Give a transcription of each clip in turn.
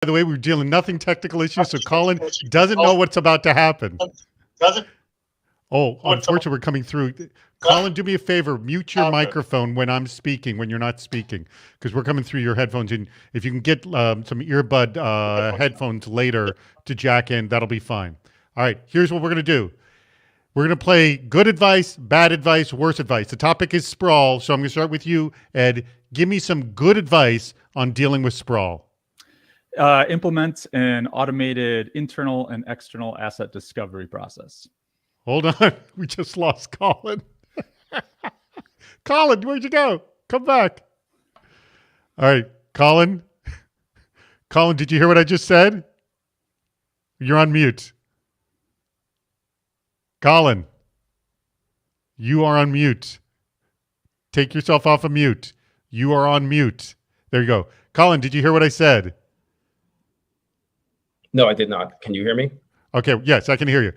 By the way, we're dealing nothing technical issues, so Colin doesn't know what's about to happen. Oh, unfortunately, we're coming through. Colin, do me a favor. Mute your microphone when I'm speaking, when you're not speaking, because we're coming through your headphones. And if you can get some earbud headphones later to jack in, that'll be fine. All right, here's what we're going to do. We're going to play good advice, bad advice, worse advice. The topic is sprawl, so I'm going to start with you, Ed. Give me some good advice on dealing with sprawl. Implement an automated internal and external asset discovery process. Hold on. We just lost Colin. Colin, where'd you go? Come back. All right, Colin. Colin, did you hear what I just said? You're on mute. Colin, you are on mute. Take yourself off of mute. You are on mute. There you go. Colin, did you hear what I said? No, I did not. Can you hear me? Okay, yes, I can hear you.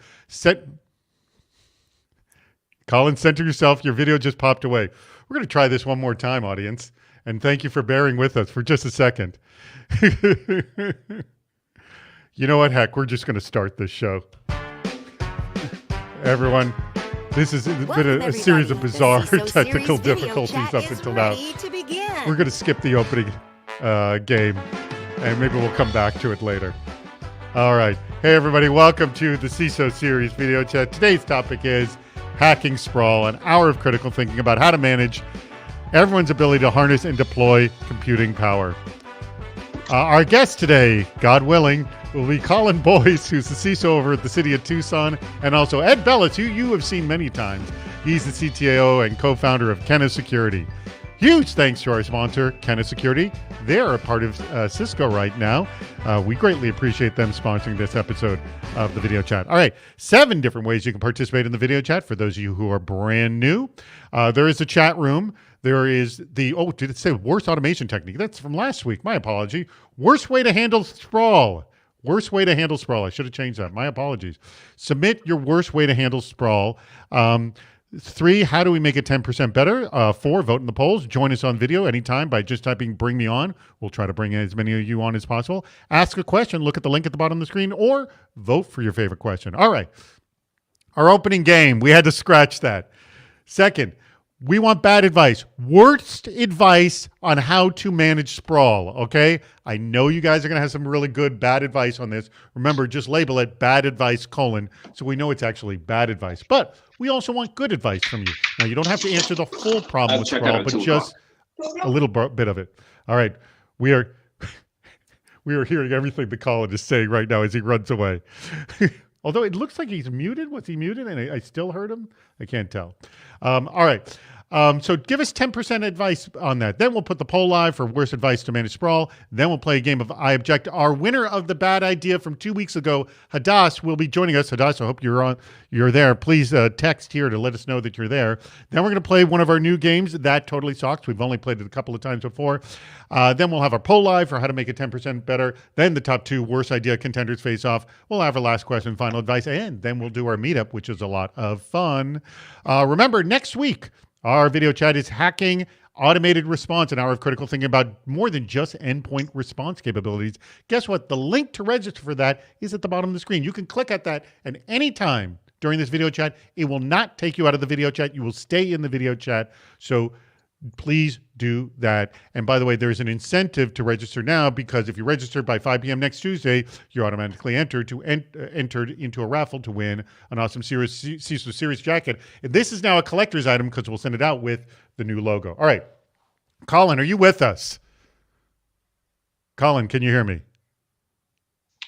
Colin, center yourself. Your video just popped away. We're going to try this one more time, audience. And thank you for bearing with us for just a second. You know what? Heck, we're just going to start this show. Everyone, this has been a series of bizarre technical difficulties up until now. We're going to skip the opening game, and maybe we'll come back to it later. All right. Hey, everybody. Welcome to the CISO series video chat. Today's topic is Hacking Sprawl, an hour of critical thinking about how to manage everyone's ability to harness and deploy computing power. Our guest today, God willing, will be Colin Boyce, who's the CISO over at the city of Tucson, and also Ed Bellis, who you have seen many times. He's the CTO and co-founder of Kenna Security. Huge thanks to our sponsor, Kenna Security. They're a part of Cisco right now. We greatly appreciate them sponsoring this episode of the video chat. All right, 7 different ways you can participate in the video chat for those of you who are brand new. There is a chat room. There is the, did it say worst automation technique? That's from last week. My apology. Worst way to handle sprawl. Worst way to handle sprawl. I should have changed that. My apologies. Submit your worst way to handle sprawl. 3, how do we make it 10% better? 4, vote in the polls. Join us on video anytime by just typing bring me on. We'll try to bring as many of you on as possible. Ask a question. Look at the link at the bottom of the screen or vote for your favorite question. All right. Our opening game, we had to scratch that. Second, we want bad advice. Worst advice on how to manage sprawl, okay? I know you guys are going to have some really good bad advice on this. Remember, just label it bad advice : so we know it's actually bad advice. But we also want good advice from you. Now, you don't have to answer the full problem with sprawl, but just a little bit of it. All right. We are hearing everything that Colin is saying right now as he runs away. Although it looks like he's muted. Was he muted? And I still heard him? I can't tell. All right. So give us 10% advice on that. Then we'll put the poll live for worst advice to manage sprawl. Then we'll play a game of I Object. Our winner of the bad idea from 2 weeks ago, Hadass, will be joining us. Hadass, I hope you're there. Please text here to let us know that you're there. Then we're going to play one of our new games, That Totally Sucks. We've only played it a couple of times before. Then we'll have our poll live for how to make it 10% better. Then the top 2 worst idea contenders face off. We'll have our last question, final advice, and then we'll do our meetup, which is a lot of fun. Remember, next week, our video chat is hacking automated response, an hour of critical thinking about more than just endpoint response capabilities. Guess what? The link to register for that is at the bottom of the screen. You can click at that, and anytime during this video chat, it will not take you out of the video chat. You will stay in the video chat. So please do that. And by the way, there's an incentive to register now, because if you register by 5 p.m. next Tuesday, you're automatically entered into a raffle to win an awesome CISO Series jacket. And this is now a collector's item because we'll send it out with the new logo. All right. Colin, are you with us? Colin, can you hear me?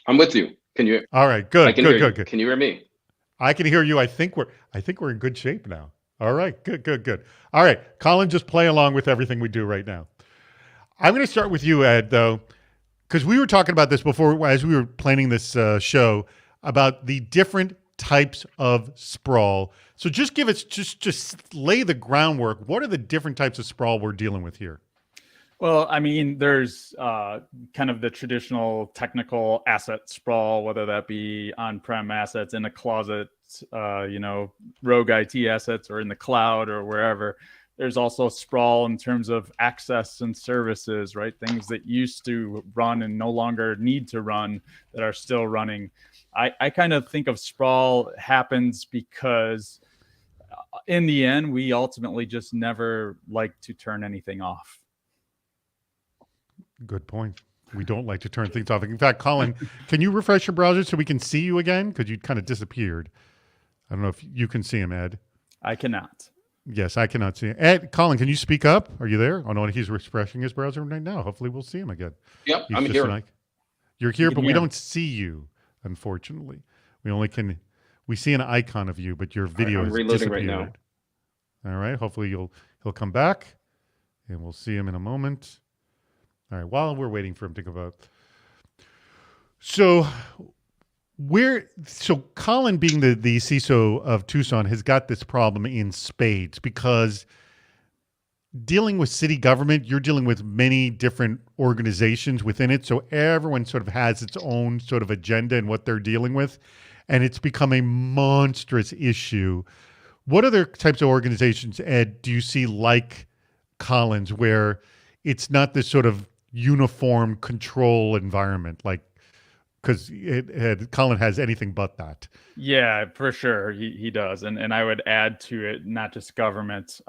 I'm with you. Can you? All right. Good. Good. Can you hear me? I can hear you. I think we're in good shape now. All right, good. All right, Colin, just play along with everything we do right now. I'm going to start with you, Ed, though, because we were talking about this before as we were planning this show about the different types of sprawl. So just give us, just lay the groundwork. What are the different types of sprawl we're dealing with here? Well, I mean, there's kind of the traditional technical asset sprawl, whether that be on-prem assets in a closet, rogue IT assets, or in the cloud or wherever. There's also sprawl in terms of access and services, right? Things that used to run and no longer need to run that are still running. I kind of think of sprawl happens because in the end, we ultimately just never like to turn anything off. Good point. We don't like to turn things off. In fact, Colin, can you refresh your browser so we can see you again? Because you kind of disappeared. I don't know if you can see him, Ed. I cannot. Yes, I cannot see him. Ed, Colin, can you speak up? Are you there? Oh, no, he's refreshing his browser right now. Hopefully we'll see him again. Yep, I'm here. You're here, but we don't see you, unfortunately. We see an icon of you, but your video is disappeared. Right now. All right, hopefully he'll come back, and we'll see him in a moment. All right, while we're waiting for him to go out. So Colin, being the CISO of Tucson, has got this problem in spades because dealing with city government, you're dealing with many different organizations within it. So everyone sort of has its own sort of agenda and what they're dealing with. And it's become a monstrous issue. What other types of organizations, Ed, do you see like Colin's, where it's not this sort of uniform control environment, like, because Colin has anything but that? Yeah, for sure. He does. And I would add to it, not just government,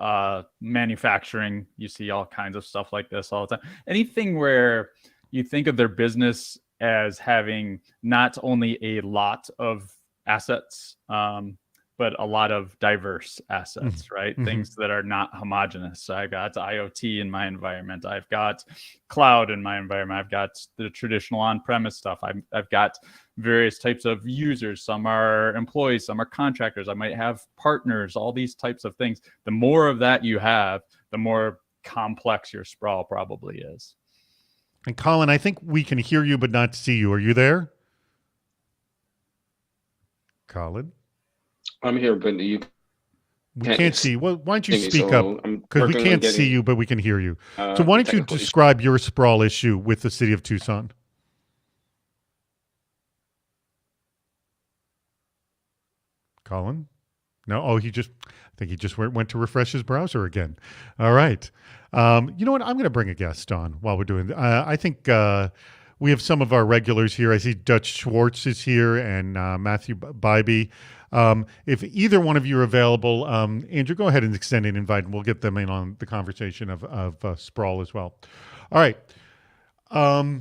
manufacturing. You see all kinds of stuff like this all the time. Anything where you think of their business as having not only a lot of assets, but a lot of diverse assets, right? Mm-hmm. Things that are not homogenous. So I got IoT in my environment. I've got cloud in my environment. I've got the traditional on-premise stuff. I've got various types of users. Some are employees, some are contractors. I might have partners, all these types of things. The more of that you have, the more complex your sprawl probably is. And Colin, I think we can hear you but not see you. Are you there? Colin? I'm here, but we can't see. Well, why don't you speak up? Because we can't see you, but we can hear you. So why don't you describe your sprawl issue with the city of Tucson? Colin? No? Oh, I think he just went to refresh his browser again. All right. You know what? I'm going to bring a guest on while we're doing this. I think we have some of our regulars here. I see Dutch Schwartz is here and Matthew Bybee. If either one of you are available, Andrew, go ahead and extend an invite, and we'll get them in on the conversation of Sprawl as well. All right. Let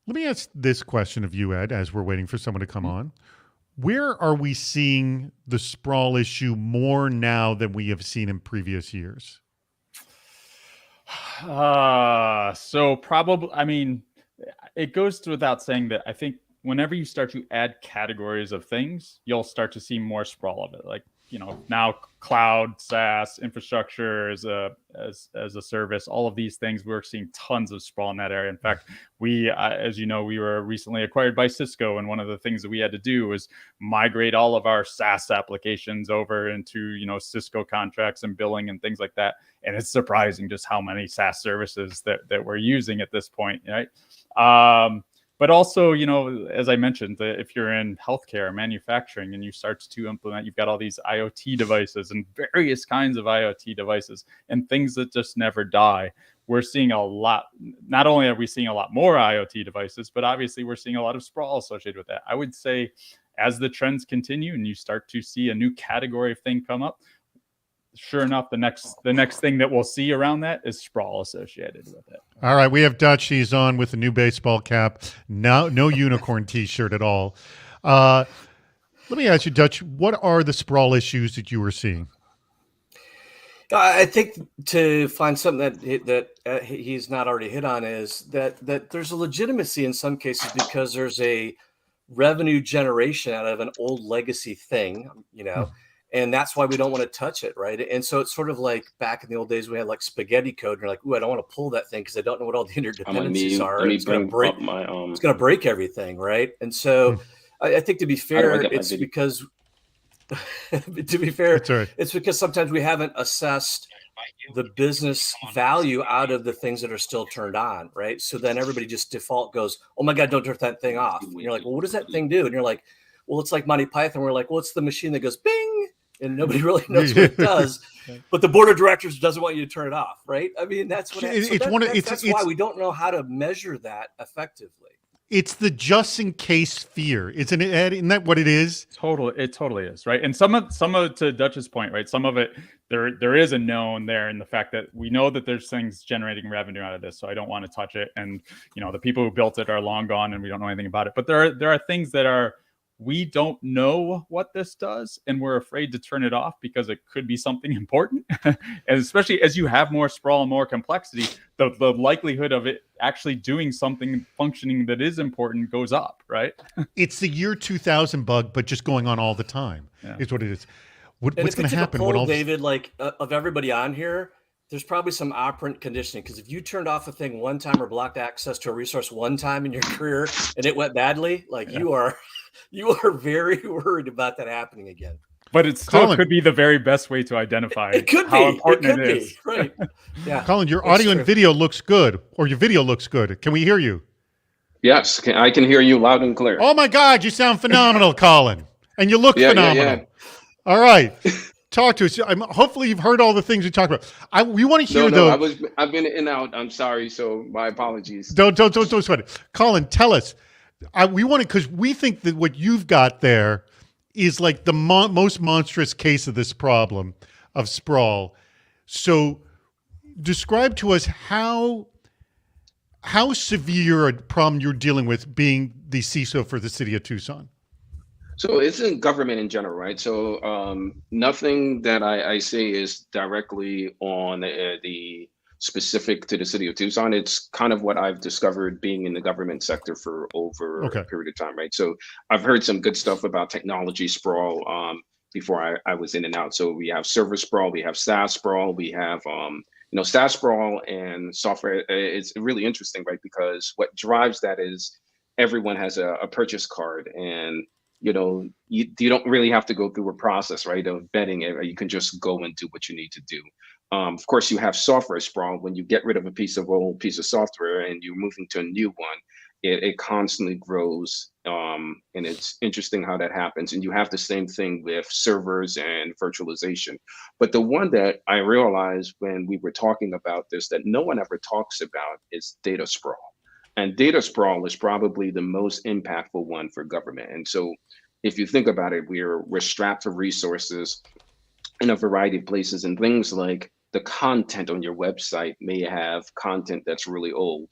me ask this question of you, Ed, as we're waiting for someone to come on. Where are we seeing the Sprawl issue more now than we have seen in previous years? So probably, I mean, it goes without saying that I think whenever you start to add categories of things, you'll start to see more sprawl of it. Like, now cloud, SaaS, infrastructure as a service, all of these things, we're seeing tons of sprawl in that area. In fact, we, as you know, we were recently acquired by Cisco, and one of the things that we had to do was migrate all of our SaaS applications over into, Cisco contracts and billing and things like that. And it's surprising just how many SaaS services that we're using at this point, right? But also, as I mentioned, if you're in healthcare, manufacturing, and you start to implement, you've got all these IoT devices and various kinds of IoT devices and things that just never die. We're seeing a lot. Not only are we seeing a lot more IoT devices, but obviously we're seeing a lot of sprawl associated with that. I would say as the trends continue and you start to see a new category of thing come up, sure enough, the next thing that we'll see around that is sprawl associated with it. All right, we have Dutch. He's on with a new baseball cap. No unicorn T-shirt at all. Let me ask you, Dutch, what are the sprawl issues that you were seeing? I think to find something that he's not already hit on is that there's a legitimacy in some cases because there's a revenue generation out of an old legacy thing, And that's why we don't want to touch it, right? And so it's sort of like back in the old days, we had like spaghetti code. And you're like, ooh, I don't want to pull that thing because I don't know what all the interdependencies are. It's going to break everything, right? And so I think to be fair, it's because it's because sometimes we haven't assessed the business value out of the things that are still turned on, right? So then everybody just default goes, oh my God, don't turn that thing off. And you're like, well, what does that thing do? And you're like, well, it's like Monty Python. We're like, well, it's the machine that goes bing. and nobody really knows what it does. But the board of directors doesn't want you to turn it off, right? I mean, that's what that's why we don't know how to measure that effectively. It's the just in case fear, isn't it, Ed? Isn't that what it is? It totally is, right? And some of to Dutch's point, right? Some of it there is a known there in the fact that we know that there's things generating revenue out of this, so I don't want to touch it. And the people who built it are long gone, and we don't know anything about it. But there are things that we don't know what this does, and we're afraid to turn it off because it could be something important. And especially as you have more sprawl and more complexity, the likelihood of it actually doing something functioning that is important goes up, right? It's the year 2000 bug, but just going on all the time is what it is. What's going to happen? Poll, David, of everybody on here, there's probably some operant conditioning, because if you turned off a thing one time or blocked access to a resource one time in your career and it went badly, you are very worried about that happening again. But it still could be the very best way to identify how important it is. Right. Yeah. Colin, your audio and video looks good, or your video looks good. Can we hear you? Yes, I can hear you loud and clear. Oh my God, you sound phenomenal, Colin. And you look phenomenal. Yeah. All right. Talk to us. Hopefully you've heard all the things we talked about. We want to hear though. I've been in and out. I'm sorry, so my apologies. Don't sweat it. Colin, tell us. We want to, because we think that what you've got there is like the most monstrous case of this problem of sprawl. So describe to us how severe a problem you're dealing with being the CISO for the city of Tucson. So it's in government in general, right? So nothing that I say is directly on the specific to the city of Tucson. It's kind of what I've discovered being in the government sector for over a period of time, right? So I've heard some good stuff about technology sprawl before I was in and out. So we have server sprawl, we have SAS sprawl, we have SAS sprawl and software. It's really interesting, right? Because what drives that is everyone has a purchase card, and you don't really have to go through a process, right, of vetting it. You can just go and do what you need to do. Of course, you have software sprawl. When you get rid of a old piece of software and you're moving to a new one, it constantly grows. And it's interesting how that happens. And you have the same thing with servers and virtualization. But the one that I realized when we were talking about this that no one ever talks about is data sprawl. And data sprawl is probably the most impactful one for government. And so if you think about it, we're strapped for resources in a variety of places, and things like the content on your website may have content that's really old,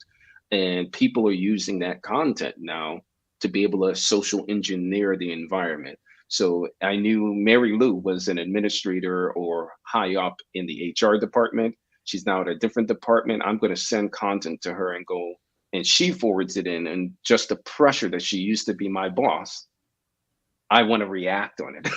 and people are using that content now to be able to social engineer the environment. So I knew Mary Lou was an administrator or high up in the HR department. She's now at a different department. I'm going to send content to her and go, and she forwards it in. And just the pressure that she used to be my boss, I want to react on it.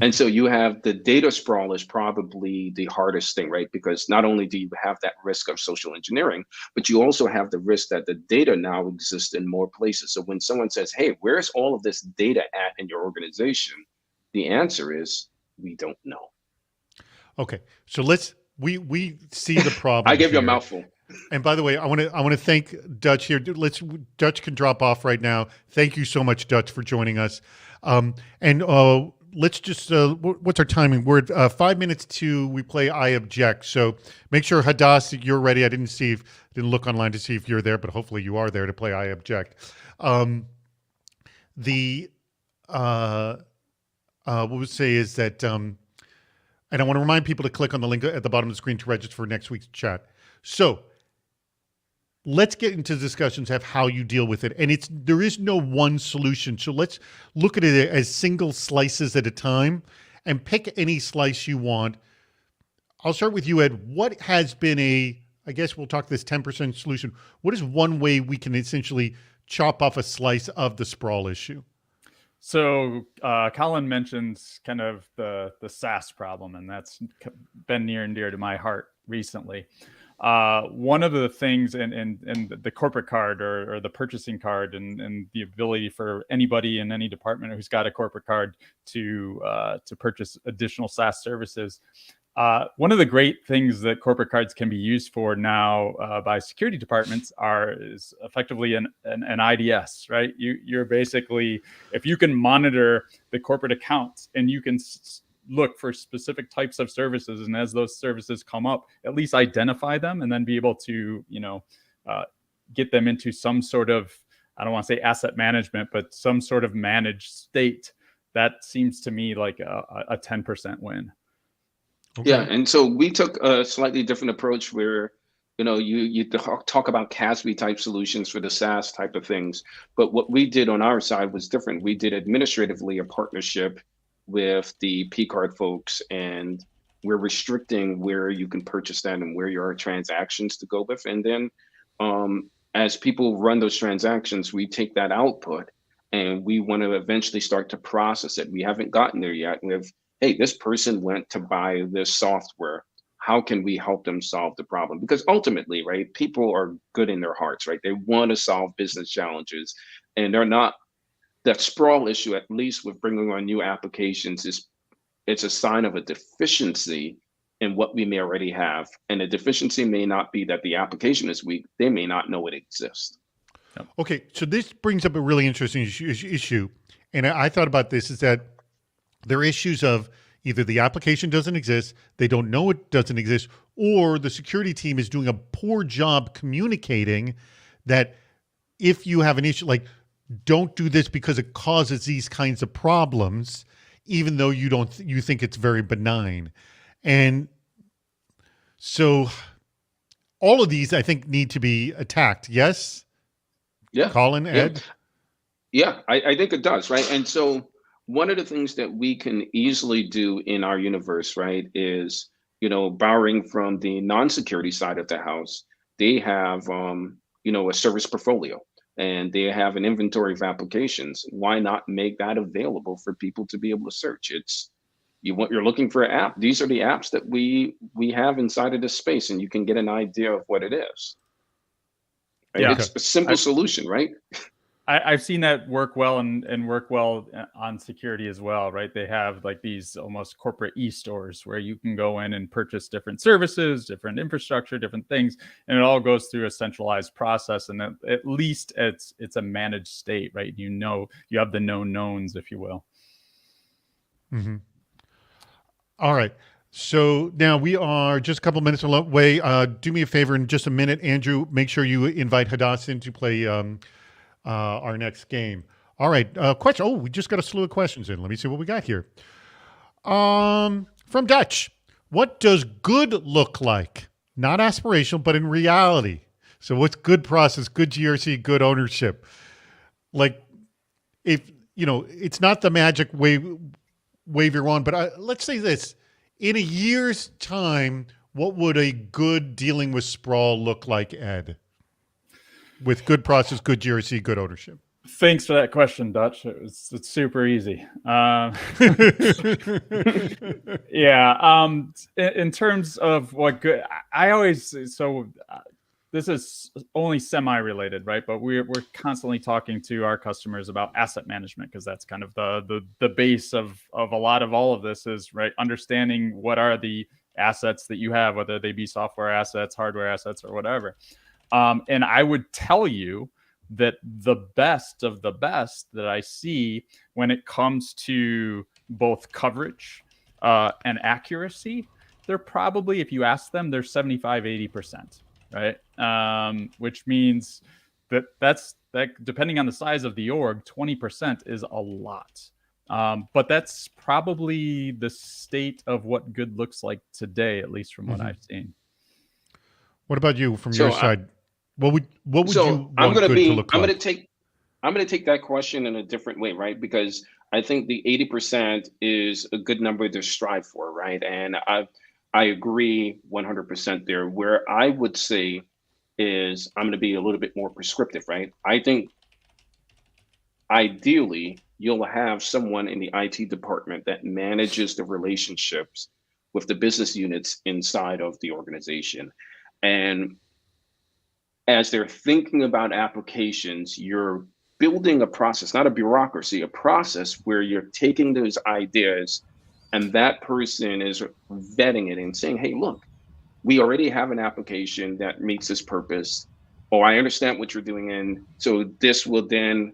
And so you have the data sprawl is probably the hardest thing, right? Because not only do you have that risk of social engineering, but you also have the risk that the data now exists in more places. So when someone says, hey, where's all of this data at in your organization? The answer is, we don't know. Okay. So we see the problem. I gave you a mouthful. And by the way, I want to thank Dutch here. Dutch can drop off right now. Thank you so much, Dutch, for joining us. Let's just, what's our timing? We're at 5 minutes to, we play I Object. So make sure, Hadass, you're ready. I didn't look online to see if you're there, but hopefully you are there to play I Object. What we'll say is that, and I want to remind people to click on the link at the bottom of the screen to register for next week's chat. So let's get into discussions of how you deal with it. And there is no one solution. So let's look at it as single slices at a time and pick any slice you want. I'll start with you, Ed. What has been I guess we'll talk this 10% solution. What is one way we can essentially chop off a slice of the sprawl issue? So Colin mentions kind of the SAS problem, and that's been near and dear to my heart recently. One of the things in the corporate card or the purchasing card and the ability for anybody in any department who's got a corporate card to purchase additional SAS services. One of the great things that corporate cards can be used for now by security departments is effectively an IDS, right? You're basically, if you can monitor the corporate accounts and you can look for specific types of services, and as those services come up, at least identify them and then be able to, get them into some sort of, I don't want to say asset management, but some sort of managed state. That seems to me like a 10% win. Okay. Yeah, and so we took a slightly different approach where, you talk about CASB type solutions for the SaaS type of things, but what we did on our side was different. We did administratively a partnership with the P card folks, and we're restricting where you can purchase that and where your transactions to go with. And then as people run those transactions, we take that output and we want to eventually start to process it. We haven't gotten there yet. We have, hey, this person went to buy this software. How can we help them solve the problem? Because ultimately, right, people are good in their hearts, right? They want to solve business challenges, and they're not. That sprawl issue, at least with bringing on new applications, it's a sign of a deficiency in what we may already have. And the deficiency may not be that the application is weak. They may not know it exists. Okay, so this brings up a really interesting issue. And I thought about this, is that there are issues of either the application doesn't exist, they don't know it doesn't exist, or the security team is doing a poor job communicating that if you have an issue, like, don't do this because it causes these kinds of problems, even though you think it's very benign. And so all of these, I think, need to be attacked. Yes? Yeah. Colin, Ed? Yeah, I think it does, right? And so one of the things that we can easily do in our universe, right, is, borrowing from the non-security side of the house, they have, a service portfolio, and they have an inventory of applications. Why not make that available for people to be able to search? You're looking for an app. These are the apps that we have inside of this space, and you can get an idea of what it is. Right? Yeah. It's a simple solution, right? I've seen that work well and work well on security as well, right? They have like these almost corporate e-stores where you can go in and purchase different services, different infrastructure, different things, and it all goes through a centralized process. And at least it's a managed state, right? You have the known knowns, if you will. Mm-hmm. All right. So now we are just a couple minutes away. Do me a favor in just a minute, Andrew. Make sure you invite Hadass in to play our next game. All right. Question. Oh, we just got a slew of questions in. Let me see what we got here. From Dutch. What does good look like? Not aspirational, but in reality. So what's good process, good GRC, good ownership? Like, if, it's not the magic wave your wand, but let's say this. In a year's time, what would a good dealing with sprawl look like, Ed? With good process, good GRC, good ownership. Thanks for that question, Dutch. It's super easy. Yeah. In terms of what good, this is only semi-related, right? But we're constantly talking to our customers about asset management, because that's kind of the base of a lot of all of this is, right, understanding what are the assets that you have, whether they be software assets, hardware assets, or whatever. And I would tell you that the best of the best that I see when it comes to both coverage and accuracy, they're probably, if you ask them, they're 75-80%. Right. Which means that depending on the size of the org, 20% is a lot. But that's probably the state of what good looks like today, at least from what I've seen. What about you from your side? What would you want good to look like? I'm going to take that question in a different way, right? Because I think the 80% is a good number to strive for, right? And I agree 100% there. Where I would say is I'm going to be a little bit more prescriptive, right? I think ideally you'll have someone in the IT department that manages the relationships with the business units inside of the organization. And as they're thinking about applications, you're building a process, not a bureaucracy, a process where you're taking those ideas and that person is vetting it and saying, hey, look, we already have an application that meets this purpose. Oh, I understand what you're doing. And so this will then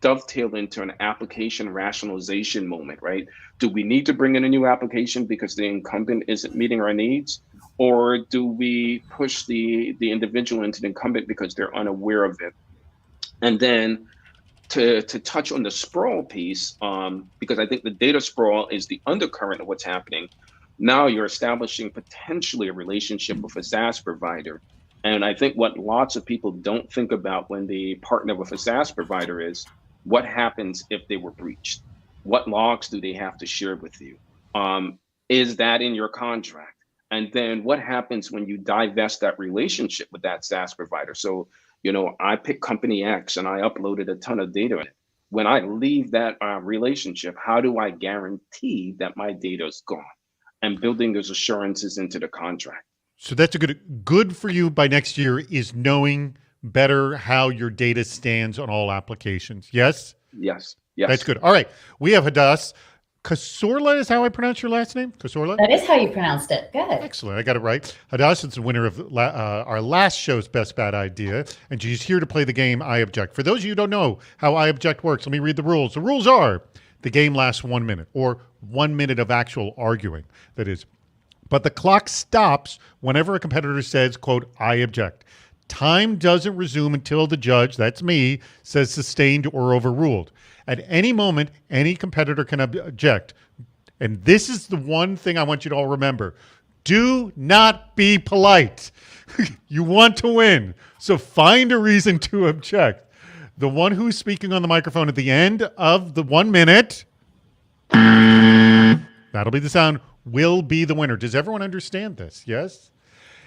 dovetail into an application rationalization moment, right? Do we need to bring in a new application because the incumbent isn't meeting our needs? Or do we push the individual into the incumbent because they're unaware of it? And then to touch on the sprawl piece, because I think the data sprawl is the undercurrent of what's happening. Now you're establishing potentially a relationship with a SaaS provider. And I think what lots of people don't think about when they partner with a SaaS provider is what happens if they were breached? What logs do they have to share with you? Is that in your contract? And then what happens when you divest that relationship with that SaaS provider? So, I picked company X and I uploaded a ton of data in it. When I leave that relationship, how do I guarantee that my data is gone? And building those assurances into the contract. So that's a good for you by next year is knowing better how your data stands on all applications. Yes? Yes. That's good. All right. We have Hadass. Kasorla is how I pronounce your last name? Kasorla? That is how you pronounced it. Good. Excellent. I got it right. Hadass is the winner of our last show's Best Bad Idea, and she's here to play the game I Object. For those of you who don't know how I Object works, let me read the rules. The rules are the game lasts 1 minute, or 1 minute of actual arguing, that is. But the clock stops whenever a competitor says, quote, I object. Time doesn't resume until the judge, that's me, says sustained or overruled. At any moment, any competitor can object. And this is the one thing I want you to all remember. Do not be polite. You want to win. So find a reason to object. The one who's speaking on the microphone at the end of the 1 minute, that'll be the sound, will be the winner. Does everyone understand this? Yes?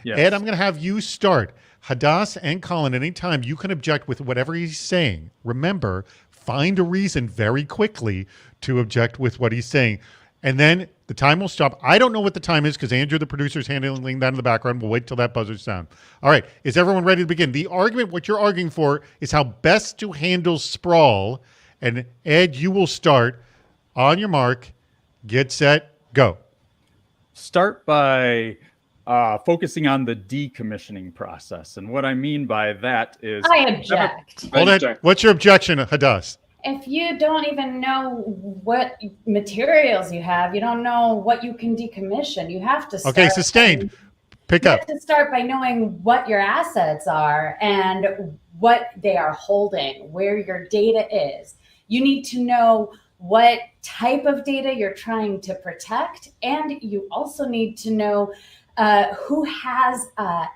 Yes. Ed, I'm going to have you start. Hadass and Colin, anytime you can object with whatever he's saying. Remember, find a reason very quickly to object with what he's saying. And then the time will stop. I don't know what the time is because Andrew, the producer, is handling that in the background. We'll wait till that buzzer sound. All right. Is everyone ready to begin? The argument, what you're arguing for, is how best to handle sprawl. And Ed, you will start on your mark, get set, go. Start by focusing on the decommissioning process. And what I mean by that is... I object. Hold it. What's your objection, Hadass? If you don't even know what materials you have, you don't know what you can decommission, you have to start... Okay, sustained. Pick up. You have to start by knowing what your assets are and what they are holding, where your data is. You need to know what type of data you're trying to protect, and you also need to know who has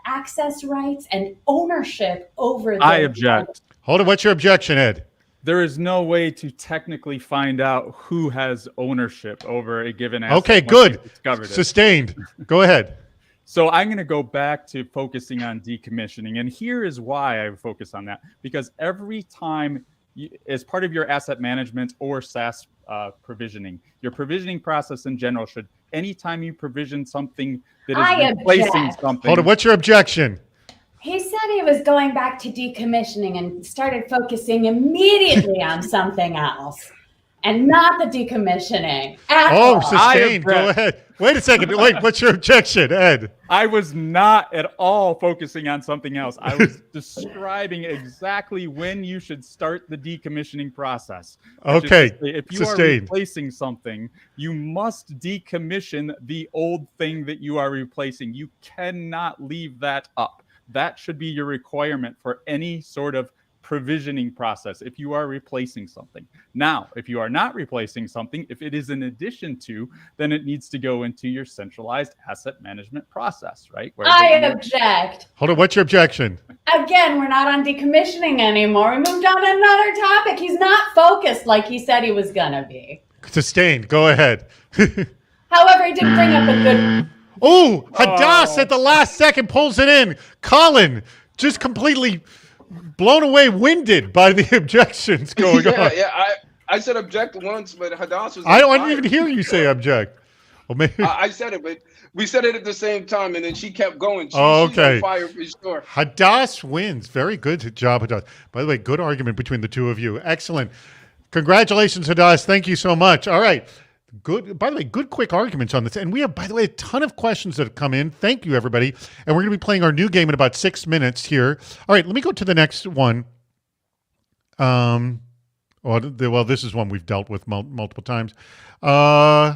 access rights and ownership over the... I object. Hold on. What's your objection, Ed? There is no way to technically find out who has ownership over a given asset. Okay, good. Sustained. Go ahead. So I'm going to go back to focusing on decommissioning. And here is why I focus on that. Because every time, as part of your asset management or SaaS provisioning, your provisioning process in general should, anytime you provision something that is replacing something. Hold on. What's your objection? He said he was going back to decommissioning and started focusing immediately on something else and not the decommissioning. Sustained. Go ahead. Wait a second. Wait, what's your objection, Ed? I was not at all focusing on something else. I was describing exactly when you should start the decommissioning process. Okay. If you are replacing something, you must decommission the old thing that you are replacing. You cannot leave that up. That should be your requirement for any sort of provisioning process if you are replacing something. Now, if you are not replacing something, if it is in addition to, then it needs to go into your centralized asset management process, right? I object. Hold on. What's your objection? Again, we're not on decommissioning anymore. We moved on to another topic. He's not focused like he said he was going to be. Sustained. Go ahead. However, he did bring up a good... Oh, Hadass at the last second pulls it in. Colin just completely blown away, winded by the objections going on. Yeah, I said object once, but Hadass was... I didn't even hear you say object. Well, maybe... I said it, but we said it at the same time, and then she kept going. She's on fire for sure. Hadass wins. Very good job, Hadass. By the way, good argument between the two of you. Excellent. Congratulations, Hadass. Thank you so much. All right. Good. By the way, good quick arguments on this. And we have, by the way, a ton of questions that have come in. Thank you, everybody. And we're going to be playing our new game in about 6 minutes here. All right, let me go to the next one. Well, this is one we've dealt with multiple times. Uh,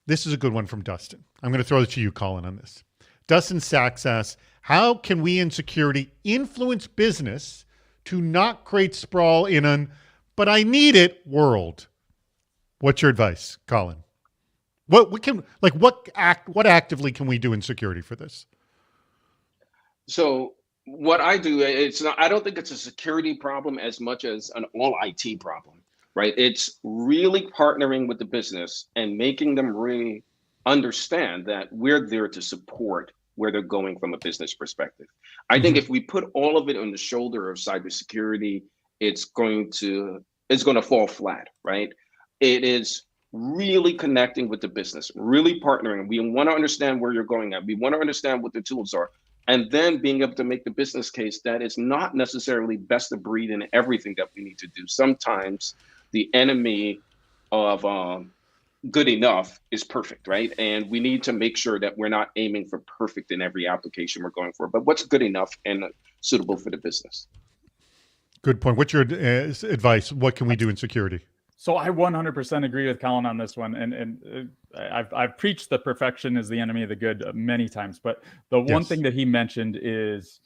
this is a good one from Dustin. I'm going to throw it to you, Colin, on this. Dustin Sachs asks, how can we in security influence business to not create sprawl in an "but I need it" world? What's your advice, Colin? What actively can we do in security for this? So what I do, I don't think it's a security problem as much as an all IT problem, right? It's really partnering with the business and making them really understand that we're there to support where they're going from a business perspective. I think if we put all of it on the shoulder of cybersecurity, it's going to fall flat, right? It is really connecting with the business, really partnering. We want to understand where you're going at. We want to understand what the tools are. And then being able to make the business case that it's not necessarily best of breed in everything that we need to do. Sometimes the enemy of good enough is perfect, right? And we need to make sure that we're not aiming for perfect in every application we're going for, but what's good enough and suitable for the business. Good point. What's your advice? What can we do in security? So I 100% agree with Colin on this one, and I've preached the perfection is the enemy of the good many times. But the one thing that he mentioned is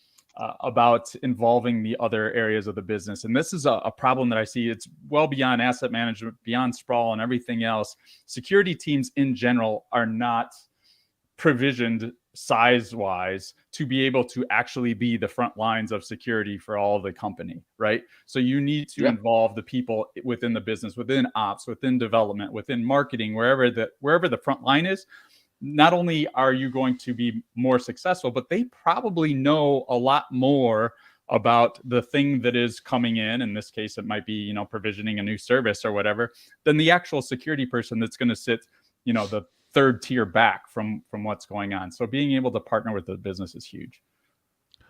about involving the other areas of the business, and this is a problem that I see. It's well beyond asset management, beyond sprawl, and everything else. Security teams in general are not provisioned size-wise to be able to actually be the front lines of security for all the company, right? So you need to involve the people within the business, within ops, within development, within marketing, wherever the front line is. Not only are you going to be more successful, but they probably know a lot more about the thing that is coming in this case, it might be, provisioning a new service or whatever, than the actual security person that's going to sit, the third tier back from what's going on. So being able to partner with the business is huge.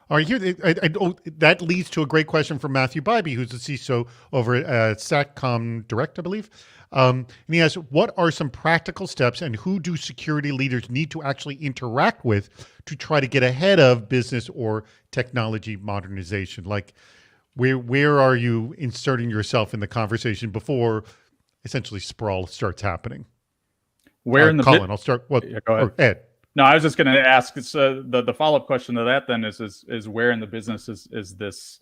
All right, that leads to a great question from Matthew Bybee, who's the CISO over at Satcom Direct, I believe. And he asks, what are some practical steps and who do security leaders need to actually interact with to try to get ahead of business or technology modernization? Like, where are you inserting yourself in the conversation before essentially sprawl starts happening? Where in the Colin, I'll start. Go ahead. Or Ed. No, I was just going to ask. The follow-up question to that then is where in the business is this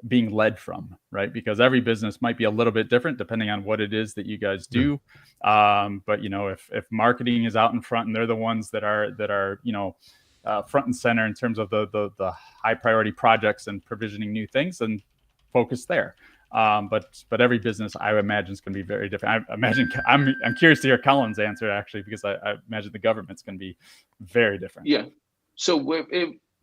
being led from, right? Because every business might be a little bit different depending on what it is that you guys do. But if marketing is out in front and they're the ones that are front and center in terms of the high priority projects and provisioning new things, then focus there. But every business, I imagine, is going to be very different. I'm curious to hear Colin's answer, actually, because I imagine the government's going to be very different. Yeah. So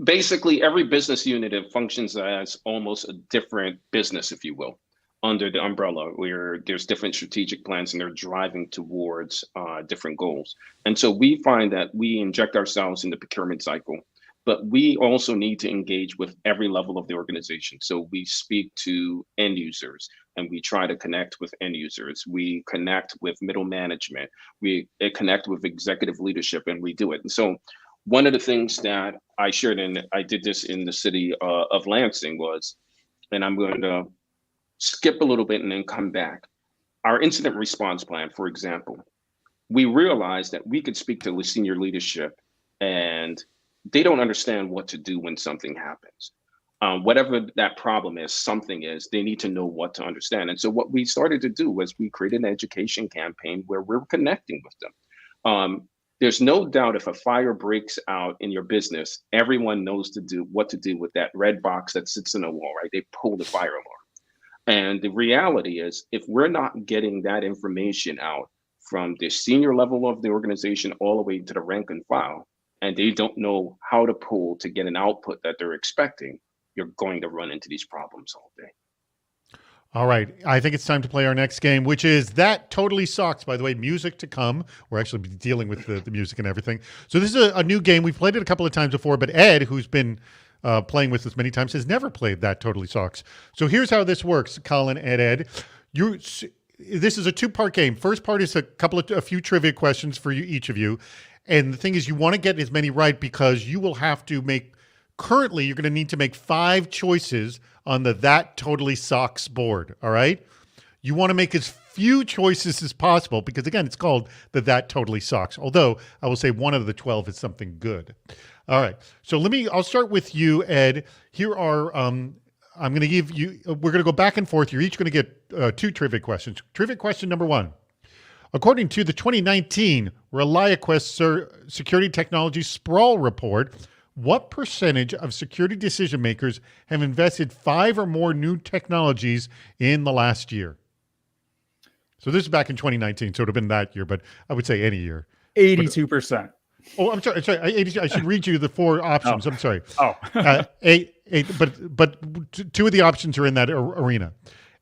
basically, every business unit functions as almost a different business, if you will, under the umbrella where there's different strategic plans and they're driving towards different goals. And so we find that we inject ourselves in the procurement cycle, but we also need to engage with every level of the organization. So we speak to end users and we try to connect with end users. We connect with middle management. We connect with executive leadership, and we do it. And so one of the things that I shared, and I did this in the city of Lansing, was, and I'm going to skip a little bit and then come back. Our incident response plan, for example, we realized that we could speak to the senior leadership and they don't understand what to do when something happens. Whatever that problem is, something is, they need to know what to understand. And so what we started to do was we created an education campaign where we're connecting with them. There's no doubt if a fire breaks out in your business, everyone knows what to do with that red box that sits in the wall, right? They pull the fire alarm. And the reality is, if we're not getting that information out from the senior level of the organization all the way to the rank and file, and they don't know how to pull to get an output that they're expecting, you're going to run into these problems all day. All right. I think it's time to play our next game, which is That Totally Sucks. By the way, music to come. We're actually dealing with the music and everything. So this is a new game. We've played it a couple of times before, but Ed, who's been playing with us many times, has never played That Totally Sucks. So here's how this works, Colin and Ed. This is a two-part game. First part is a few trivia questions for each of you. And the thing is, you want to get as many right because you will have to make currently you're going to need to make 5 choices on the That Totally Sucks board, all right? You want to make as few choices as possible because, again, it's called the That Totally Sucks, although I will say one of the 12 is something good. All right, so I'll start with you, Ed. Here are, I'm going to give you, we're going to go back and forth. You're each going to get 2 trivia questions. Trivia question number 1. According to the 2019 ReliaQuest Security Technology Sprawl report, what percentage of security decision makers have invested 5 or more new technologies in the last year? So this is back in 2019, so it would have been that year, but I would say any year. 82%. Oh, I'm sorry. I should read you the 4 options. I'm sorry. Oh. But 2 of the options are in that arena.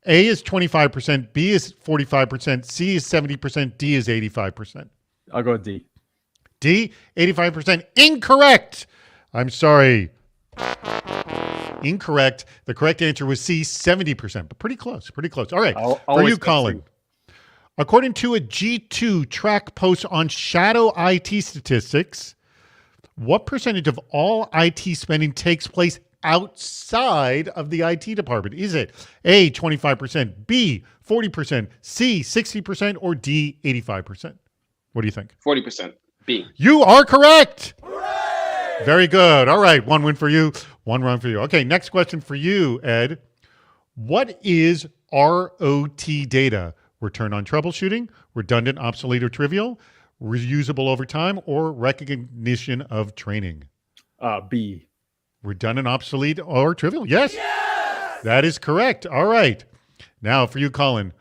A is 25%, B is 45%, C is 70%, D is 85%. I'll go with D. D, 85%. Incorrect. I'm sorry. Incorrect. The correct answer was C, 70%, but pretty close. Pretty close. All right. For you, Colin. According to a G2 track post on Shadow IT statistics, what percentage of all IT spending takes place outside of the IT department? Is it A, 25%, B, 40%, C, 60%, or D, 85%? What do you think? 40%. B. You are correct. Hooray! Very good. All right. 1 win for you, 1 wrong for you. Okay, next question for you, Ed. What is ROT data? Return on troubleshooting, redundant, obsolete, or trivial, reusable over time, or recognition of training? B. Redundant, obsolete, or trivial? Yes. That is correct. All right. Now for you, Colin.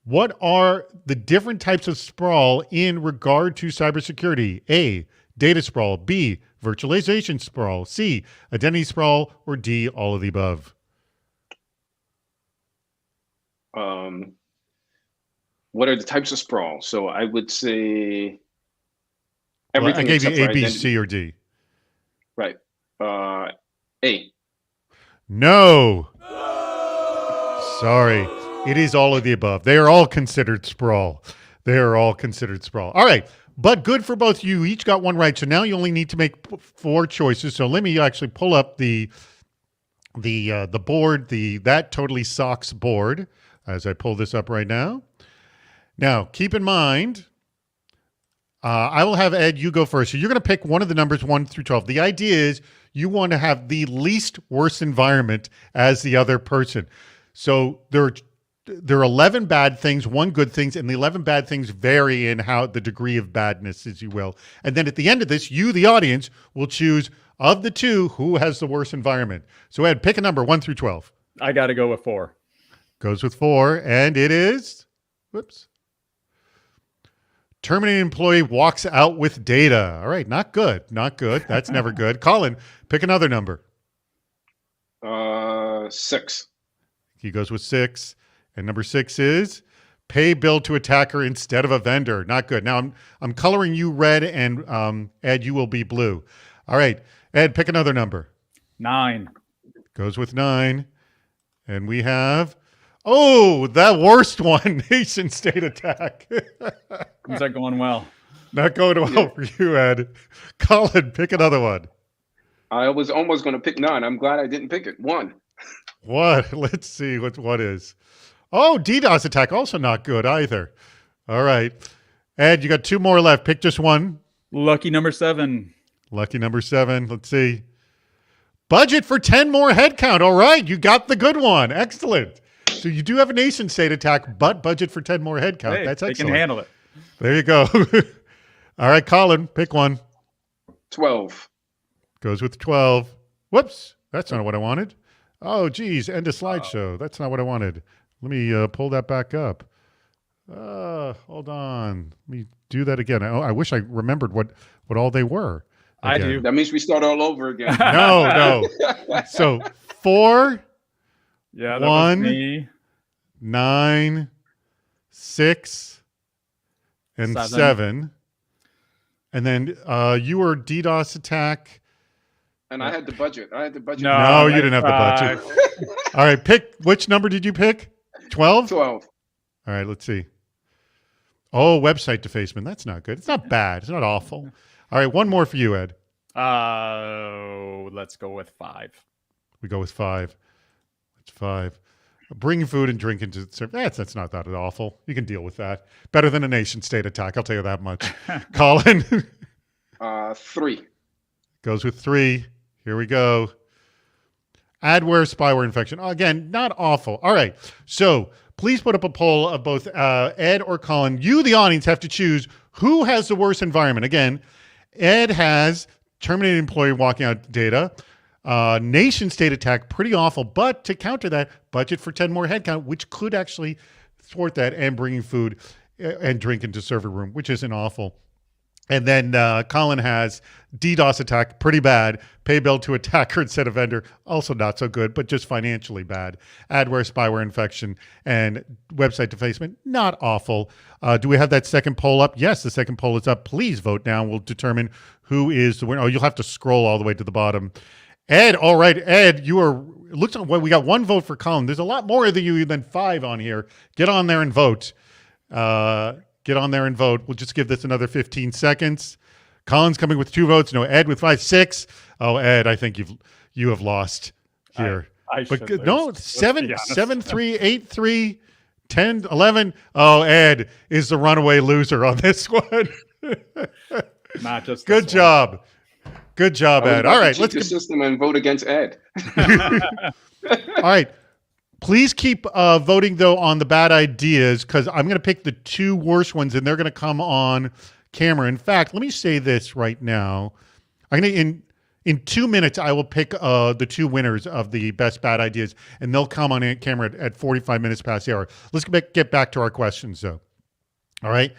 What are the different types of sprawl in regard to cybersecurity? A, data sprawl. B, virtualization sprawl. C, identity sprawl. Or D, all of the above? What are the types of sprawl? So I would say everything. Well, I gave you except A, for B, identity. C, or D. Right. A. No. Sorry. It is all of the above. They are all considered sprawl. They are all considered sprawl. All right. But good for both. You each got 1 right. So now you only need to make 4 choices. So let me actually pull up the board, the That Totally Sucks board, as I pull this up right now. Now, keep in mind, I will have Ed, you go first. So you're going to pick one of the numbers 1 through 12. The idea is you want to have the least worst environment as the other person. So there are 11 bad things, 1 good things, and the 11 bad things vary in how the degree of badness, as you will. And then at the end of this, you, the audience, will choose of the 2 who has the worst environment. So Ed, pick a number 1 through 12. I got to go with 4. Goes with 4, and it is, whoops. Terminated employee walks out with data. All right, not good. Not good. That's never good. Colin, pick another number. 6. He goes with 6. And number 6 is pay bill to attacker instead of a vendor. Not good. Now I'm coloring you red, and Ed, you will be blue. All right, Ed, pick another number. 9. Goes with 9. And we have, that worst one, nation state attack. Is that going well? Not going well for you, Ed. Colin, pick another one. I was almost going to pick 9. I'm glad I didn't pick it. 1. What? Let's see what is. Oh, DDoS attack, also not good either. All right. Ed, you got 2 more left. Pick just one. Lucky number 7. Lucky number 7. Let's see. Budget for 10 more headcount. All right. You got the good one. Excellent. So you do have a nation state attack, but budget for 10 more headcount. Hey, That's they excellent. can handle it. There you go. All right, Colin, pick one. 12. Goes with 12. Whoops. That's not what I wanted. Oh, geez. End of slideshow. That's not what I wanted. Let me pull that back up. Hold on. Let me do that again. I wish I remembered what all they were. I again. do. That means we start all over again. No. So 4, Yeah, that 1, was me. 9, 6, and 7. And then you were DDoS attack. And I had the budget. No, you didn't have the budget. All right, pick. Which number did you pick? 12? 12. All right, let's see. Oh, website defacement. That's not good. It's not bad. It's not awful. All right, one more for you, Ed. Let's go with 5. We go with 5. It's 5. Bringing food and drink into service. That's not that awful. You can deal with that. Better than a nation state attack. I'll tell you that much. Colin? 3. Goes with 3. Here we go. Adware, spyware infection. Again, not awful. All right. So please put up a poll of both Ed or Colin. You, the audience, have to choose who has the worst environment. Again, Ed has terminated employee walking out data. Nation state attack, pretty awful. But to counter that, budget for 10 more headcount, which could actually thwart that, and bringing food and drink into server room, which isn't awful. And then Colin has DDoS attack, pretty bad. Pay bill to attacker instead of vendor, also not so good, but just financially bad. Adware, spyware infection, and website defacement, not awful. Do we have that second poll up? Yes, the second poll is up. Please vote now. We'll determine who is the winner. Oh, you'll have to scroll all the way to the bottom. Ed, all right, Ed, you are. It looks like we got 1 vote for Colin. There's a lot more than you than 5 on here. Get on there and vote. Get on there and vote. We'll just give this another 15 seconds. Colin's coming with 2 votes. No, Ed with 5, 6. Oh, Ed, I think you have lost here. But no, 7, 3, 8, 3, 10, 11. Oh, Ed is the runaway loser on this one. Not just good job. Good job, Ed. All right, let's cheat the system and vote against Ed. All right. Please keep voting, though, on the bad ideas, because I'm going to pick the 2 worst ones, and they're going to come on camera. In fact, let me say this right now. I'm going to, in 2 minutes, I will pick the 2 winners of the best bad ideas, and they'll come on camera at 45 minutes past the hour. Let's get back to our questions, though. All right.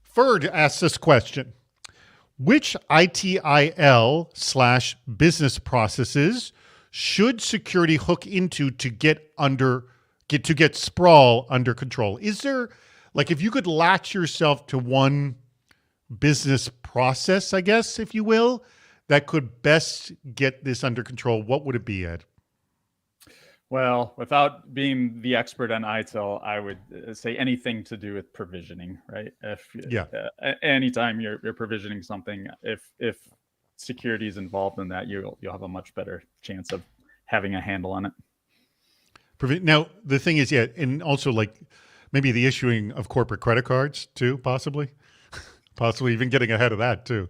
Ferd asks this question. Which ITIL/business processes should security hook into to get sprawl under control? Is there, like, if you could latch yourself to one business process, I guess, if you will, that could best get this under control, what would it be, Ed? Well, without being the expert on ITIL, I would say anything to do with provisioning, right? Anytime you're provisioning something, if security is involved in that, you'll have a much better chance of having a handle on it. Now, the thing is, and also like maybe the issuing of corporate credit cards too, possibly even getting ahead of that too.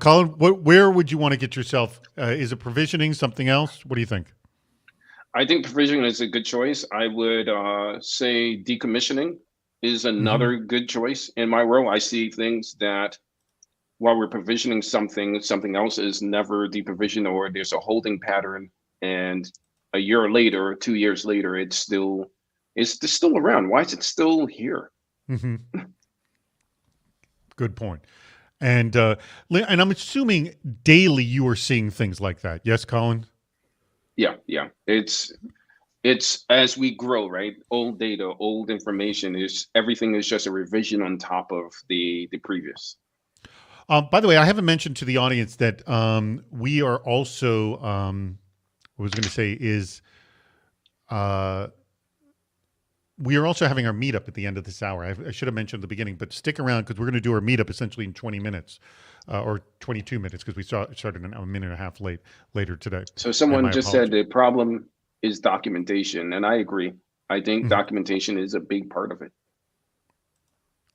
Colin, where would you want to get yourself? Is it provisioning, something else? What do you think? I think provisioning is a good choice. I would say decommissioning is another good choice. In my role, I see things that while we're provisioning something else is never deprovisioned, or there's a holding pattern, and a year later, 2 years later, it's still around. Why is it still here? Mm-hmm. Good point. And I'm assuming daily you are seeing things like that. Yes, Colin? Yeah. It's as we grow, right? Old data, old information, everything is just a revision on top of the previous. By the way, I haven't mentioned to the audience that we are also, what I was going to say is, we are also having our meetup at the end of this hour. I should have mentioned at the beginning, but stick around because we're going to do our meetup essentially in 20 minutes or 22 minutes because we started a minute and a half later today. So someone just said the problem is documentation, and I agree. I think documentation is a big part of it.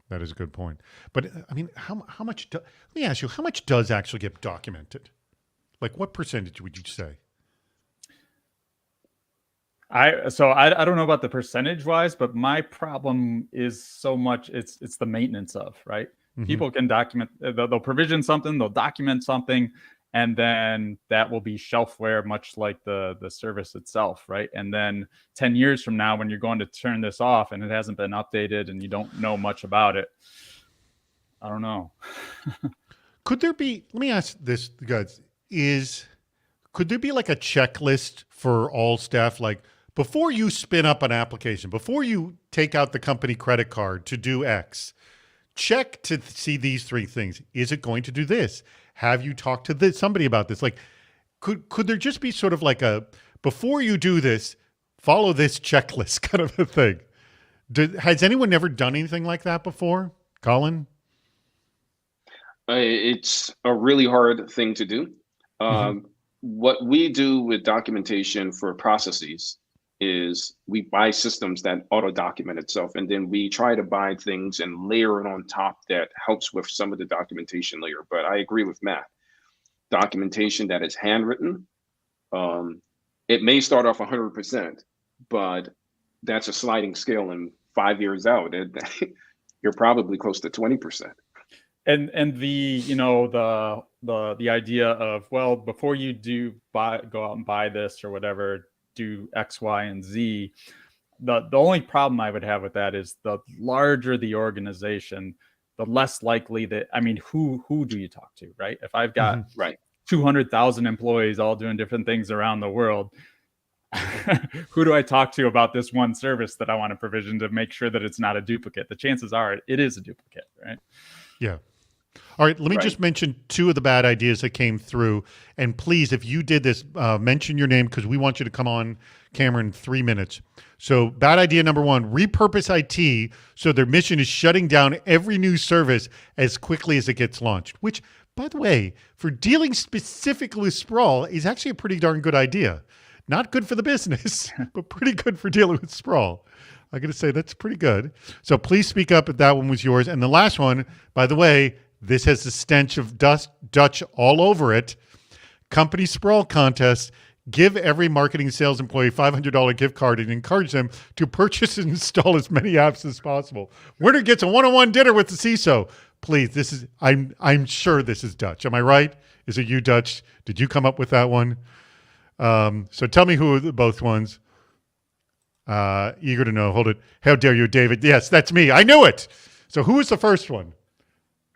That is a good point. But I mean, how much? Let me ask you, how much does actually get documented? Like, what percentage would you say? I don't know about the percentage wise, but my problem is so much it's the maintenance of, right? Mm-hmm. People can document, they'll provision something, they'll document something, and then that will be shelfware, much like the service itself, right? And then 10 years from now, when you're going to turn this off and it hasn't been updated and you don't know much about it, I don't know. Could there be, let me ask this, guys, could there be like a checklist for all staff, like, before you spin up an application, before you take out the company credit card to do X, check to see these 3 things. Is it going to do this? Have you talked to somebody about this? Like, could there just be sort of like a, before you do this, follow this checklist kind of a thing? Has anyone ever done anything like that before? Colin? It's a really hard thing to do. What we do with documentation for processes is we buy systems that auto document itself, and then we try to buy things and layer it on top that helps with some of the documentation layer. But I agree with Matt. Documentation that is handwritten, it may start off 100%, but that's a sliding scale, and 5 years out, you're probably close to 20%. And the the idea of, well, before you go out and buy this or whatever, do X, Y, and Z. The only problem I would have with that is the larger the organization, the less likely that, I mean, who do you talk to, right? If I've got 200,000 employees all doing different things around the world, who do I talk to about this one service that I want to provision to make sure that it's not a duplicate? The chances are it is a duplicate, right? Yeah. All right, let me just mention 2 of the bad ideas that came through. And please, if you did this, mention your name, because we want you to come on camera in 3 minutes. So bad idea number 1, repurpose IT so their mission is shutting down every new service as quickly as it gets launched, which, by the way, for dealing specifically with sprawl is actually a pretty darn good idea. Not good for the business, but pretty good for dealing with sprawl. I got to say, that's pretty good. So please speak up if that one was yours. And the last one, by the way, this has the stench of Dutch all over it. Company sprawl contest. Give every marketing sales employee $500 gift card and encourage them to purchase and install as many apps as possible. Winner gets a one-on-one dinner with the CISO. Please, this is, I'm sure this is Dutch. Am I right? Is it you, Dutch? Did you come up with that one? So tell me who are both ones. Eager to know. Hold it. How dare you, David? Yes, that's me. I knew it. So who is the first one?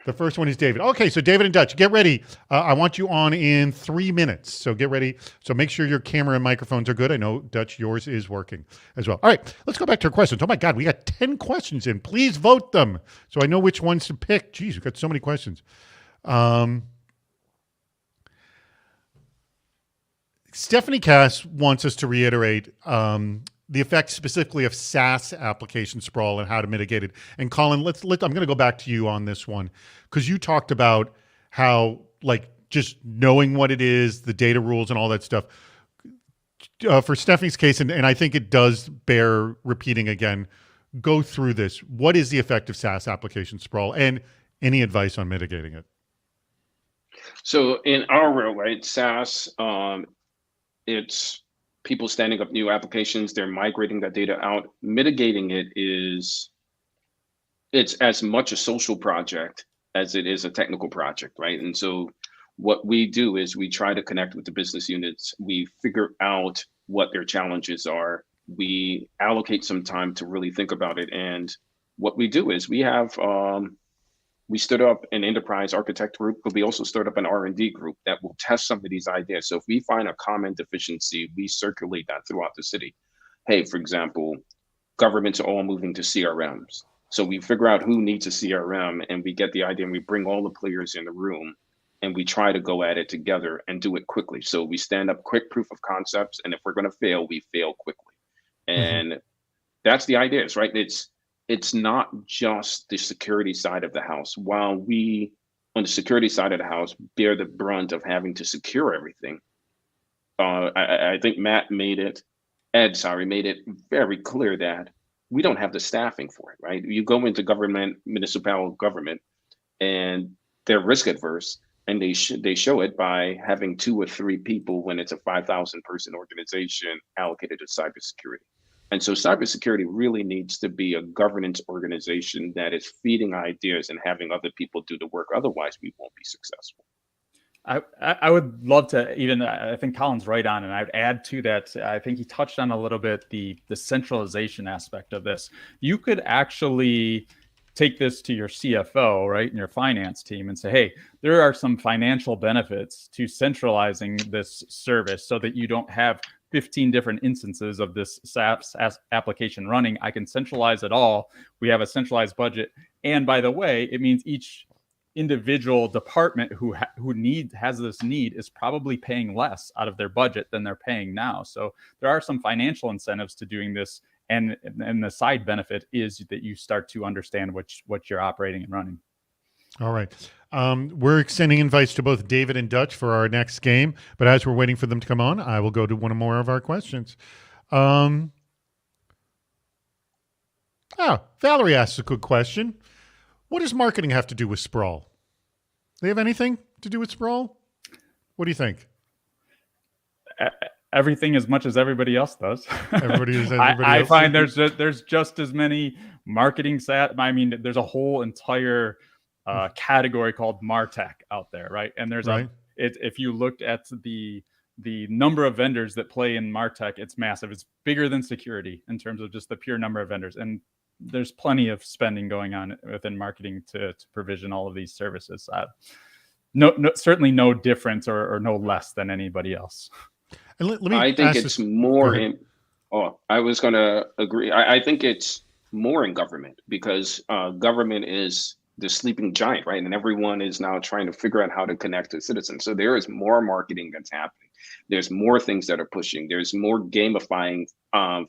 The first one is David. Okay, so David and Dutch, get ready. I want you on in 3 minutes. So get ready. So make sure your camera and microphones are good. I know, Dutch, yours is working as well. All right, let's go back to our questions. Oh, my God, we got 10 questions in. Please vote them so I know which ones to pick. Geez, we've got so many questions. Stephanie Cass wants us to reiterate the effects specifically of SAS application sprawl and how to mitigate it. And Colin, I'm going to go back to you on this one, because you talked about how, like, just knowing what it is, the data rules and all that stuff. For Stephanie's case, and I think it does bear repeating again, go through this. What is the effect of SAS application sprawl, and any advice on mitigating it? So in our world, right, SAS, it's people standing up new applications, they're migrating that data out. Mitigating it it's as much a social project as it is a technical project, right? And so what we do is we try to connect with the business units. We figure out what their challenges are. We allocate some time to really think about it. And what we do is we have, we stood up an enterprise architect group, but we also stood up an R&D group that will test some of these ideas. So if we find a common deficiency, we circulate that throughout the city. Hey, for example, governments are all moving to CRMs. So we figure out who needs a CRM, and we get the idea, and we bring all the players in the room, and we try to go at it together and do it quickly. So we stand up quick proof of concepts, and if we're going to fail, we fail quickly. And that's the idea, right? It's not just the security side of the house. While we, on the security side of the house, bear the brunt of having to secure everything, I think Ed made it very clear that we don't have the staffing for it, right? You go into government, municipal government, and they're risk adverse, and they show it by having 2 or 3 people when it's a 5,000 person organization allocated to cybersecurity. And so cybersecurity really needs to be a governance organization that is feeding ideas and having other people do the work. Otherwise, we won't be successful. I would love to even, I think Colin's right on, and I'd add to that, I think he touched on a little bit the centralization aspect of this. You could actually take this to your CFO, right, and your finance team and say, hey, there are some financial benefits to centralizing this service so that you don't have 15 different instances of this SAS application running. I can centralize it all. We have a centralized budget. And by the way, it means each individual department who has this need is probably paying less out of their budget than they're paying now. So there are some financial incentives to doing this And the side benefit is that you start to understand what you're operating and running. All right. We're extending invites to both David and Dutch for our next game. But as we're waiting for them to come on, I will go to one or more of our questions. Valerie asks a good question. What does marketing have to do with Sprawl? Do they have anything to do with Sprawl? What do you think? Everything as much as everybody else does. I find there's just as many marketing there's a whole entire category called MarTech out there, right? And there's if you looked at the number of vendors that play in MarTech, it's massive. It's bigger than security in terms of just the pure number of vendors. And there's plenty of spending going on within marketing to provision all of these services. Certainly no difference or no less than anybody else. And let me I think it's more in. Oh, I was going to agree. I think it's more in government because government is the sleeping giant, right? And everyone is now trying to figure out how to connect to citizens. So there is more marketing that's happening. There's more things that are pushing. There's more gamifying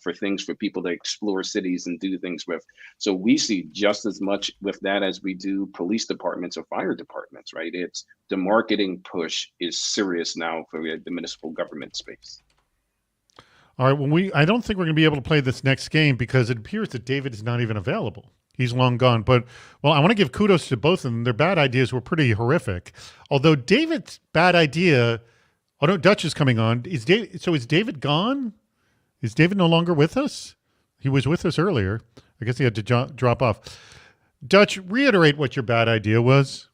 for things for people to explore cities and do things with. So we see just as much with that as we do police departments or fire departments, right? It's the marketing push is serious now for the municipal government space. All right. Well, I don't think we're going to be able to play this next game because it appears that David is not even available. He's long gone. But, well, I want to give kudos to both of them. Their bad ideas were pretty horrific. Although David's bad idea, Dutch is coming on. Is David gone? Is David no longer with us? He was with us earlier. I guess he had to drop off. Dutch, reiterate what your bad idea was.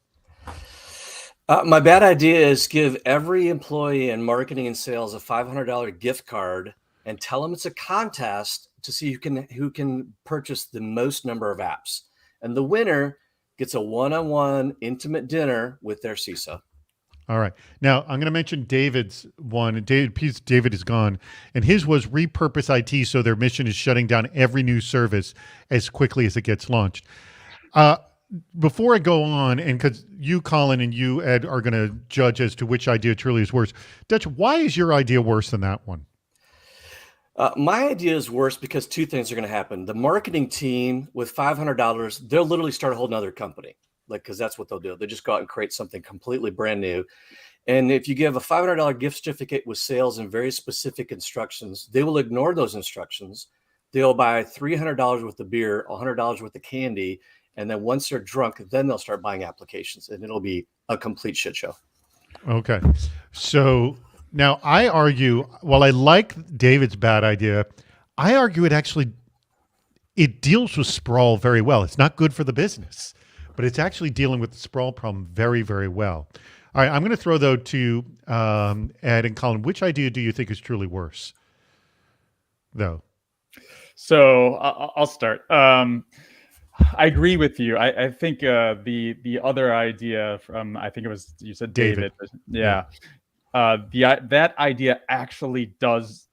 My bad idea is give every employee in marketing and sales a $500 gift card and tell them it's a contest to see who can purchase the most number of apps. And the winner gets a one-on-one intimate dinner with their CISO. All right. Now, I'm going to mention David's one. David is gone. And his was repurpose IT so their mission is shutting down every new service as quickly as it gets launched. Before I go on, and because you, Colin, and you, Ed, are going to judge as to which idea truly is worse. Dutch, why is your idea worse than that one? My idea is worse because two things are going to happen. The marketing team with $500, they'll literally start a whole nother company, because that's what they'll do. They just go out and create something completely brand new. And if you give a $500 gift certificate with sales and very specific instructions, they will ignore those instructions. They'll buy $300 worth of beer, $100 worth of candy. And then once they're drunk, then they'll start buying applications and it'll be a complete shit show. Okay. So now I argue, while I like David's bad idea, I argue it deals with sprawl very well. It's not good for the business, but it's actually dealing with the sprawl problem very, very well. All right. I'm going to throw, though, to Ed and Colin. Which idea do you think is truly worse, though? So I'll start. I agree with you. I think the other idea from, I think it was, you said David. Yeah. That idea actually does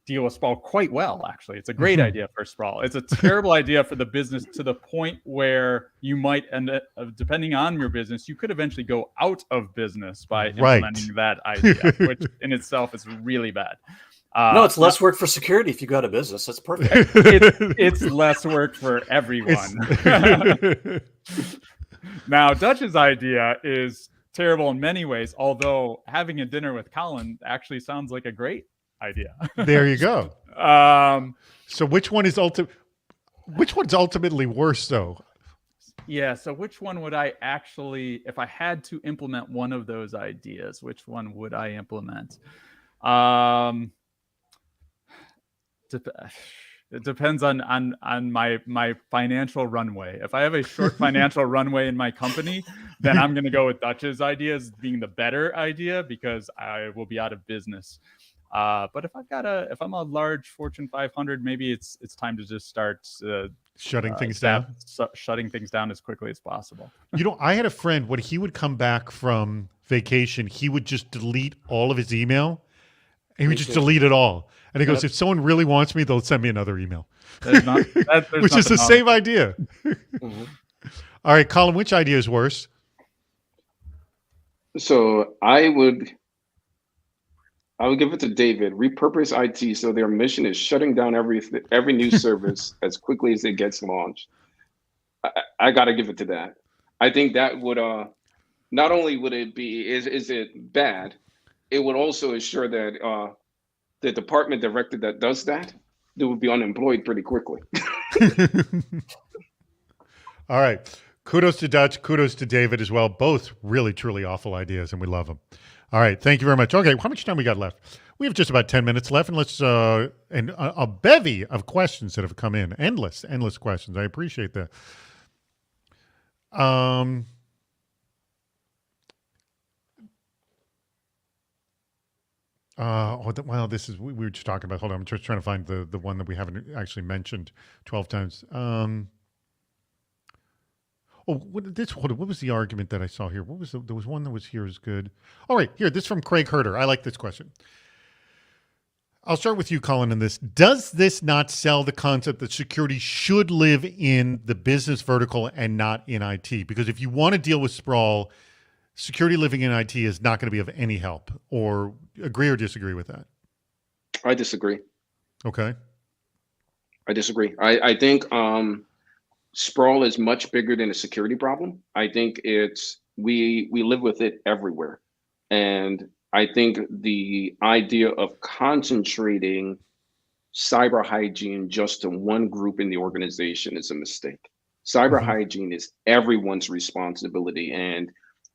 deal with sprawl quite well, actually. It's a great idea for sprawl. It's a terrible idea for the business to the point where you might end up, depending on your business, you could eventually go out of business by implementing that idea, which in itself is really bad. No, it's less work for security if you go out of business. That's perfect. It's less work for everyone. Now, Dutch's idea is terrible in many ways, although having a dinner with Colin actually sounds like a great idea. There you go. So which one's ultimately worse, though? Yeah, so which one would I actually, if I had to implement one of those ideas, which one would I implement? It depends on my financial runway. If I have a short financial runway in my company, then I'm going to go with Dutch's idea as being the better idea because I will be out of business. But if I'm a large Fortune 500, maybe it's time to just start shutting things down. Shutting things down as quickly as possible. I had a friend when he would come back from vacation, he would just delete all of his email. And he would just delete it all. And he goes, if someone really wants me, they'll send me another email. Which is the same idea. All right, Colin, which idea is worse? So I would I would give it to David. Repurpose IT so their mission is shutting down every new service as quickly as it gets launched. I got to give it to that. I think that would not only would it be is it bad, it would also assure that the department director that does that, they would be unemployed pretty quickly. All right. Kudos to Dutch. Kudos to David as well. Both really, truly awful ideas, and we love them. All right. Thank you very much. Okay. How much time we got left? We have just about 10 minutes left, and let's and a bevy of questions that have come in. Endless questions. I appreciate that. Well, this is, we were just talking about, hold on, I'm just trying to find the one that we haven't actually mentioned 12 times. What was the argument that I saw here? There was one that was here is good. All right, here, this from Craig Herder. I like this question. I'll start with you, Colin, in this. Does this not sell the concept that security should live in the business vertical and not in IT? Because if you want to deal with sprawl, security living in IT is not going to be of any help. Or agree or disagree with that? I disagree. Okay. I disagree. I think sprawl is much bigger than a security problem. I think we live with it everywhere. And I think the idea of concentrating cyber hygiene just to one group in the organization is a mistake. Cyber hygiene is everyone's responsibility. And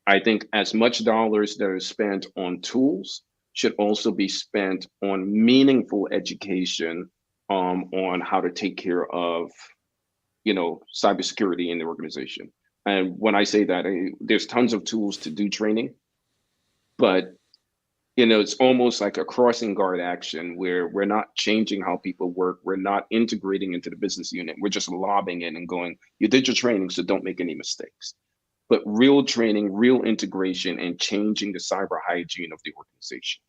I think as much dollars that are spent on tools should also be spent on meaningful education on how to take care of, cybersecurity in the organization. And when I say that, there's tons of tools to do training, but it's almost like a crossing guard action where we're not changing how people work. We're not integrating into the business unit. We're just lobbing in and going, you did your training, so don't make any mistakes. But real training, real integration, and changing the cyber hygiene of the organization.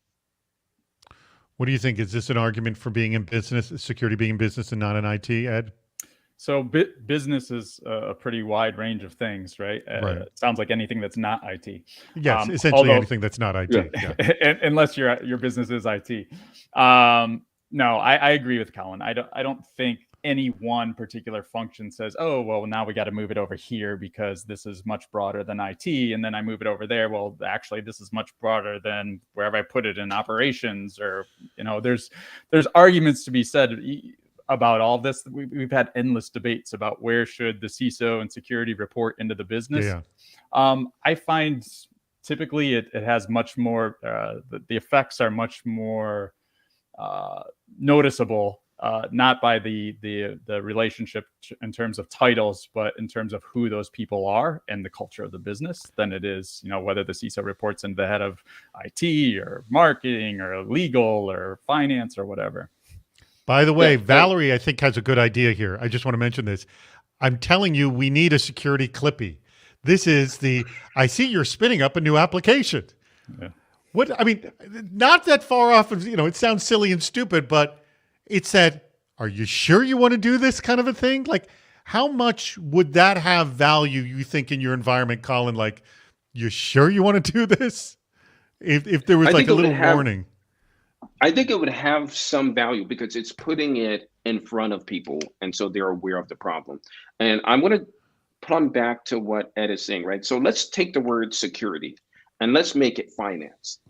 What do you think? Is this an argument for being in business, security being in business and not in IT, Ed? So business is a pretty wide range of things, right? Right. It sounds like anything that's not IT. Yes, essentially anything that's not IT. Yeah. Unless your business is IT. No, I agree with Colin. I don't think any one particular function says, oh, well, now we got to move it over here because this is much broader than IT. And then I move it over there. Well, actually, this is much broader than wherever I put it in operations, or, there's arguments to be said about all this. We've had endless debates about where should the CISO and security report into the business. Yeah. I find typically it has much more, the effects are much more noticeable, not by the relationship in terms of titles, but in terms of who those people are and the culture of the business than it is, whether the CISO reports into the head of IT or marketing or legal or finance or whatever. By the way, Valerie, I think, has a good idea here. I just want to mention this. I'm telling you, we need a security clippy. This is I see you're spinning up a new application. Yeah. Not that far off of, it sounds silly and stupid, but it said, are you sure you want to do this kind of a thing? Like, how much would that have value, you think, in your environment, Colin? Like, you sure you want to do this? If there was like a little warning. I think it would have some value because it's putting it in front of people, and so they're aware of the problem. And I'm going to plumb back to what Ed is saying, right? So let's take the word security and let's make it finance,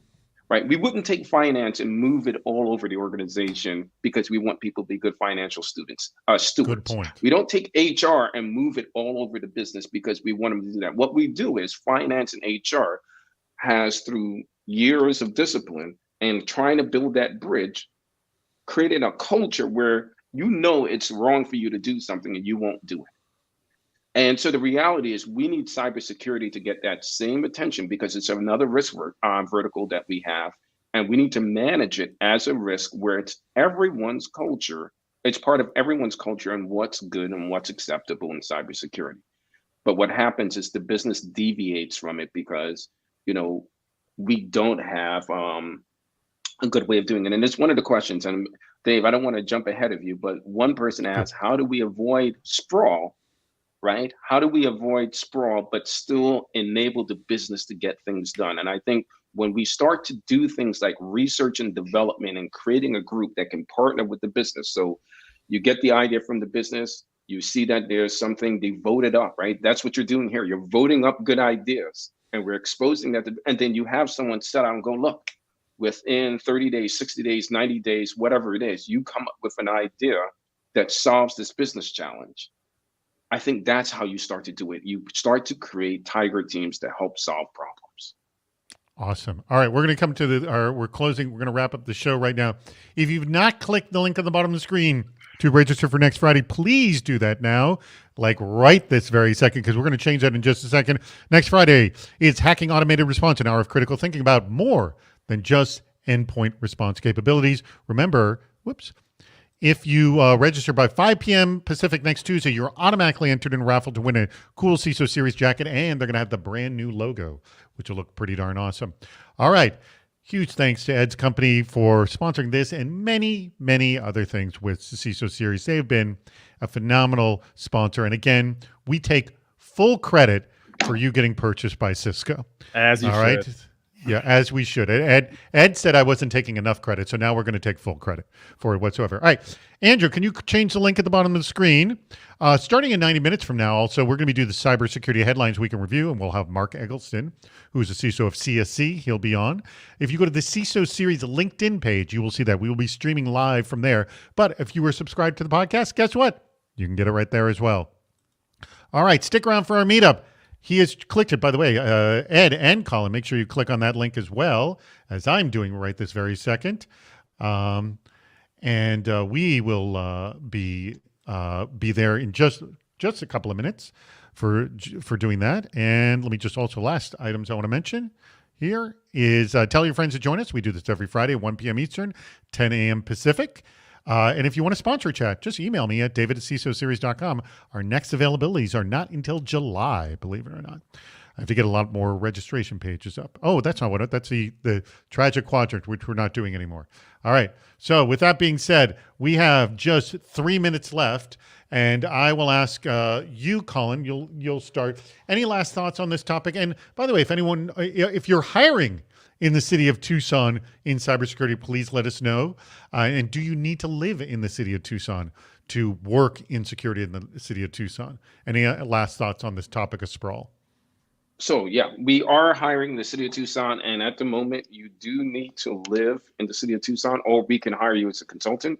right? We wouldn't take finance and move it all over the organization because we want people to be good financial stewards. Good point. We don't take HR and move it all over the business because we want them to do that. What we do is finance and HR has, through years of discipline and trying to build that bridge, created a culture where it's wrong for you to do something and you won't do it. And so the reality is we need cybersecurity to get that same attention because it's another risk vertical that we have. And we need to manage it as a risk where it's everyone's culture. It's part of everyone's culture and what's good and what's acceptable in cybersecurity. But what happens is the business deviates from it because, we don't have a good way of doing it. And it's one of the questions, and Dave, I don't want to jump ahead of you, but one person asked, how do we avoid sprawl right? How do we avoid sprawl, but still enable the business to get things done? And I think when we start to do things like research and development and creating a group that can partner with the business. So you get the idea from the business, you see that there's something, they voted up, right? That's what you're doing here. You're voting up good ideas and we're exposing that. And then you have someone set out and go, look, within 30 days, 60 days, 90 days, whatever it is, you come up with an idea that solves this business challenge. I think that's how you start to do it. You start to create tiger teams to help solve problems. Awesome. All right, we're going to come to we're closing. We're going to wrap up the show right now. If you've not clicked the link on the bottom of the screen to register for next Friday, please do that now, like right this very second, because we're going to change that in just a second. Next Friday, it's Hacking Automated Response, an hour of critical thinking about more than just endpoint response capabilities. Remember, if you register by 5 p.m. Pacific next Tuesday, you're automatically entered in a raffle to win a cool CISO Series jacket, and they're going to have the brand new logo, which will look pretty darn awesome. All right. Huge thanks to Ed's company for sponsoring this and many, many other things with the CISO Series. They've been a phenomenal sponsor. And again, we take full credit for you getting purchased by Cisco. As you should. Right? Yeah, as we should. Ed said I wasn't taking enough credit, so now we're going to take full credit for it whatsoever. All right, Andrew, can you change the link at the bottom of the screen? Starting in 90 minutes from now, also, we're going to do the Cybersecurity Headlines Week in Review, and we'll have Mark Eggleston, who is the CISO of CSC. He'll be on. If you go to the CISO Series LinkedIn page, you will see that. We will be streaming live from there. But if you were subscribed to the podcast, guess what? You can get it right there as well. All right, stick around for our meetup. He has clicked it, by the way, Ed and Colin, make sure you click on that link as well, as I'm doing right this very second. And we will be there in just a couple of minutes for doing that. And let me just also, last items I want to mention here is tell your friends to join us. We do this every Friday at 1 p.m. Eastern, 10 a.m. Pacific. And if you want to sponsor a chat, just email me at david@cisoseries.com. Our next availabilities are not until July, believe it or not. I have to get a lot more registration pages up. Oh, that's not what that's the tragic quadrant, which we're not doing anymore. All right. So with that being said, we have just 3 minutes left, and I will ask you, Colin, you'll start. Any last thoughts on this topic? And by the way, if you're hiring in the city of Tucson in cybersecurity, please let us know. And do you need to live in the city of Tucson to work in security in the city of Tucson? Any last thoughts on this topic of sprawl? So yeah, we are hiring in the city of Tucson, and at the moment you do need to live in the city of Tucson, or we can hire you as a consultant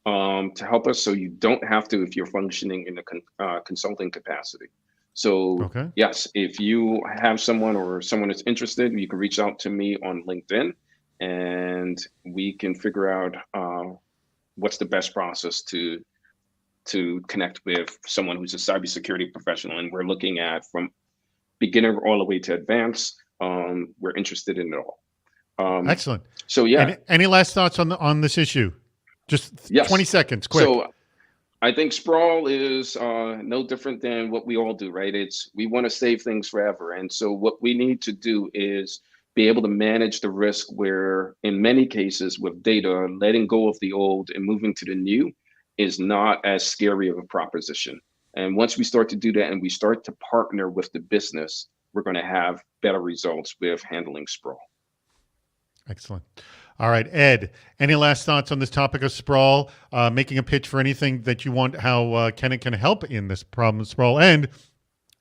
to help us, so you don't have to if you're functioning in a consulting capacity. So yes, if you have someone or someone that's interested, you can reach out to me on LinkedIn, and we can figure out what's the best process to connect with someone who's a cybersecurity professional. And we're looking at from beginner all the way to advanced. We're interested in it all. Excellent. So yeah. Any last thoughts on this issue? Just 20 seconds, quick. So I think sprawl is no different than what we all do, right? We want to save things forever. And so what we need to do is be able to manage the risk where, in many cases with data, letting go of the old and moving to the new is not as scary of a proposition. And once we start to do that and we start to partner with the business, we're going to have better results with handling sprawl. Excellent. All right, Ed, any last thoughts on this topic of sprawl, making a pitch for anything that you want, how Ken can help in this problem of sprawl? And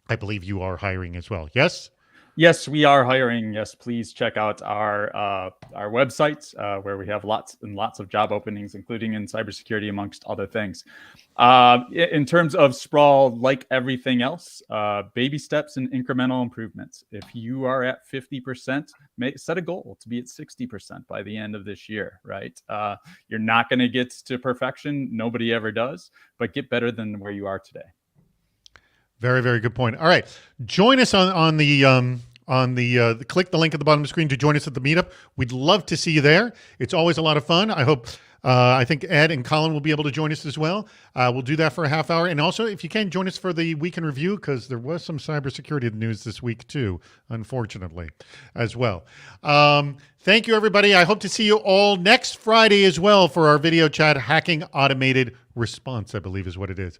I believe you are hiring as well. Yes? Yes, we are hiring. Yes, please check out our website where we have lots and lots of job openings, including in cybersecurity, amongst other things. In terms of sprawl, like everything else, baby steps and incremental improvements. If you are at 50%, set a goal to be at 60% by the end of this year, right? You're not going to get to perfection. Nobody ever does, but get better than where you are today. Very, very good point. All right, join us on the click the link at the bottom of the screen to join us at the meetup. We'd love to see you there. It's always a lot of fun. I think Ed and Colin will be able to join us as well. We'll do that for a half hour. And also, if you can, join us for the week in review, because there was some cybersecurity news this week too, unfortunately, as well. Thank you, everybody. I hope to see you all next Friday as well for our video chat, Hacking Automated Response, I believe is what it is.